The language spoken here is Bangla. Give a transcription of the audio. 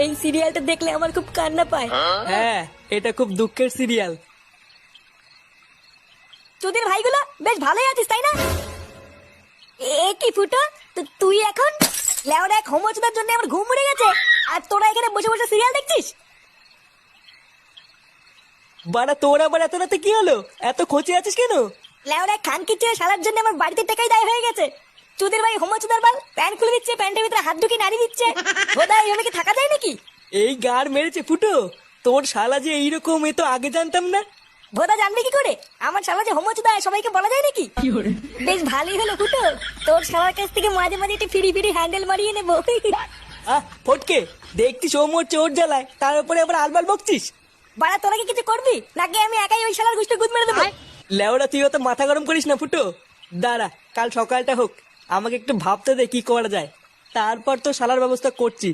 এই সিরিয়ালটা দেখলে আমার খুব কান্না পায়। হ্যাঁ, এটা খুব দুঃখের সিরিয়াল। তোদের ভাইগুলো বেশ ভালোই আছিস তাই না? এ কি ফুটো, তুই এখন লেওরা এক হোমোচোদার জন্য আমার ঘুম উড়ে গেছে, আর তোরা এখানে বসে বসে সিরিয়াল দেখছিস? বাড়া তোর আবার এত রাতে কি হলো? এত খোঁচে আছিস কেন? লেওরা খানকি ছেড়ে সারার জন্য আমার বাড়িতে টাকাই দায় হয়ে গেছে। তোদের ভাই হোমোচোদার বাল প্যান্ট খুলে দিচ্ছে, প্যান্টের ভিতরে হাত ঢুকিয়ে নাড়ি দিচ্ছে। বোধ এইভাবে কি থাকা যায় নাকি? এই গার মেরেছে ফুটো, তোর শালা যে এইরকম, এ তো আগে জানতাম না। ভোদা জানবে কি করে আমার শালা যে হোমোচোদা সবাইকে বলা যায় নাকি? বেশ ভালোই হলো ফুটো, তোর শালার কাছ থেকে মাঝে মাঝে একটু ফিরি ফিরি হ্যান্ডেল মারিয়ে নেবো। ফটকে, দেখতিস ও মোর চোর জ্বালায়, তার উপরে আবার আলবাল বকছিস। বাড়া তোরা কি কিছু করবি নাকি আমি একাই ওই শালার গুষ্টি গুদ মেরে দেবো? লেওড়া তুই অত মাথা গরম করিস না ফুটো। দাঁড়া, কাল সকালটা হোক, আমাকে একটু ভাবতে দে কি করা যায়, তারপর তো শালার ব্যবস্থা করছি।